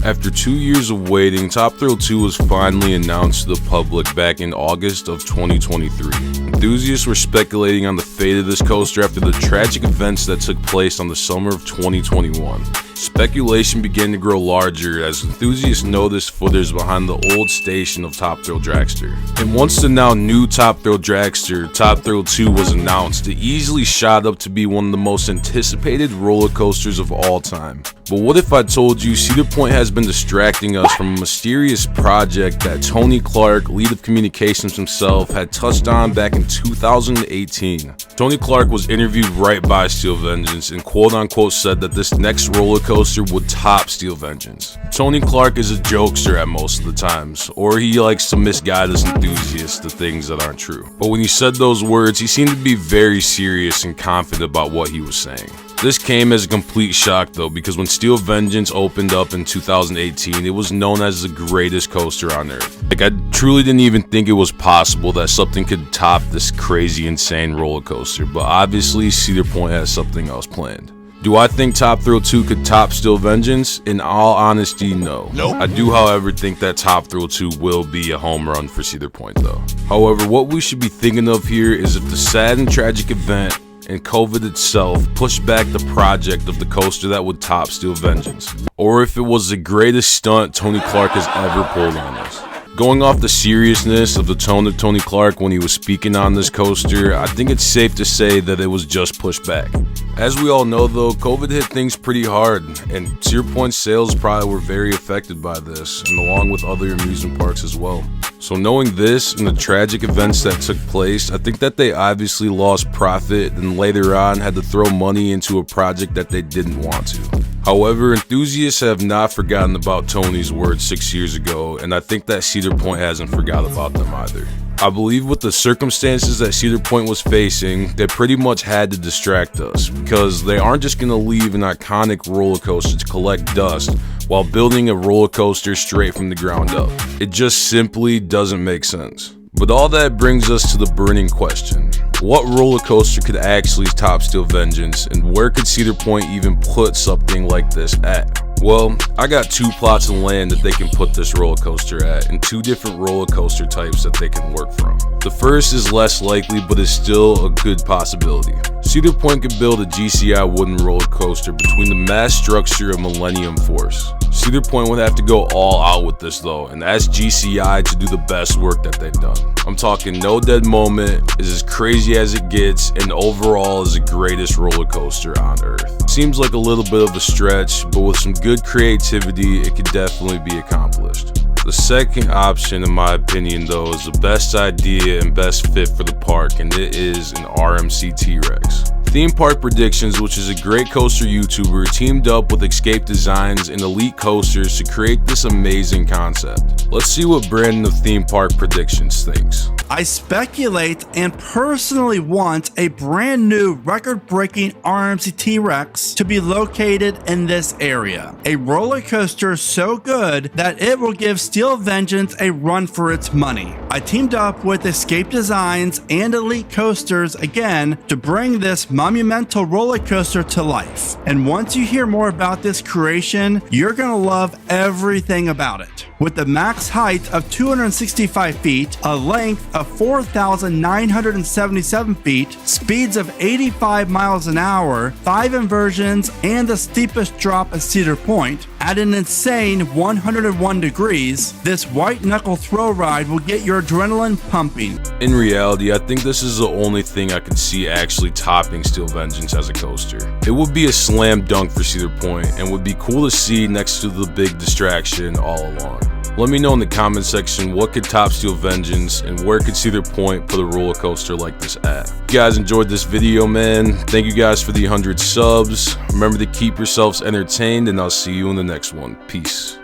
After 2 years of waiting, Top Thrill 2 was finally announced to the public back in August of 2023. Enthusiasts were speculating on the fate of this coaster after the tragic events that took place on the summer of 2021. Speculation began to grow larger as enthusiasts noticed footage behind the old station of Top Thrill Dragster. And once the now new Top Thrill Dragster, Top Thrill 2, was announced, it easily shot up to be one of the most anticipated roller coasters of all time. But what if I told you Cedar Point has been distracting us from a mysterious project that Tony Clark, lead of communications himself, had touched on back in 2018. Tony Clark was interviewed right by Steel Vengeance and quote-unquote said that this next roller coaster would top Steel Vengeance. Tony Clark is a jokester at most of the times, or he likes to misguide us enthusiasts to things that aren't true. But when he said those words, he seemed to be very serious and confident about what he was saying. This came as a complete shock though, because when Steel Vengeance opened up in 2018, it was known as the greatest coaster on earth. Like, I truly didn't even think it was possible that something could top this crazy, insane roller coaster, but obviously Cedar Point has something else planned. Do I think Top Thrill 2 could top Steel Vengeance? In all honesty, no. I do, however, think that Top Thrill 2 will be a home run for Cedar Point though. However, what we should be thinking of here is if the sad and tragic event and COVID itself pushed back the project of the coaster that would top Steel Vengeance, or if it was the greatest stunt Tony Clark has ever pulled on us. Going off the seriousness of the tone of Tony Clark when he was speaking on this coaster, I think it's safe to say that it was just pushed back. As we all know though, COVID hit things pretty hard, and Cedar Point sales probably were very affected by this, and along with other amusement parks as well. So knowing this and the tragic events that took place, I think that they obviously lost profit and later on had to throw money into a project that they didn't want to. However, enthusiasts have not forgotten about Tony's words 6 years ago, and I think that Cedar Point hasn't forgot about them either. I believe with the circumstances that Cedar Point was facing, they pretty much had to distract us, because they aren't just going to leave an iconic roller coaster to collect dust while building a roller coaster straight from the ground up. It just simply doesn't make sense. But all that brings us to the burning question. What roller coaster could actually top Steel Vengeance, and where could Cedar Point even put something like this at? Well, I got 2 plots of land that they can put this roller coaster at, and 2 different roller coaster types that they can work from. The first is less likely, but is still a good possibility. Cedar Point could build a GCI wooden roller coaster between the mass structure of Millennium Force. Cedar Point would have to go all out with this though, and ask GCI to do the best work that they've done. I'm talking no dead moment, is as crazy as it gets, and overall is the greatest roller coaster on earth. Seems like a little bit of a stretch, but with some good creativity, it could definitely be accomplished. The second option, in my opinion though, is the best idea and best fit for the park, and it is an RMC T-Rex. Theme Park Predictions, which is a great coaster YouTuber, teamed up with Escape Designs and Elite Coasters to create this amazing concept. Let's see what Brandon of Theme Park Predictions thinks. I speculate and personally want a brand new record-breaking RMC T-Rex to be located in this area. A roller coaster so good that it will give Steel Vengeance a run for its money. I teamed up with Escape Designs and Elite Coasters again to bring this monumental roller coaster to life. And once you hear more about this creation, you're gonna love everything about it. With the max height of 265 feet, a length of 4,977 feet, speeds of 85 miles an hour, 5 inversions, and the steepest drop at Cedar Point, at an insane 101 degrees, this white knuckle throw ride will get your adrenaline pumping. In reality, I think this is the only thing I could see actually topping Steel Vengeance as a coaster. It would be a slam dunk for Cedar Point and would be cool to see next to the big distraction all along. Let me know in the comment section what could top Steel Vengeance and where could Cedar Point put a roller coaster like this at. If you guys enjoyed this video, man, thank you guys for the 100 subs. Remember to keep yourselves entertained, and I'll see you in the next one. Peace.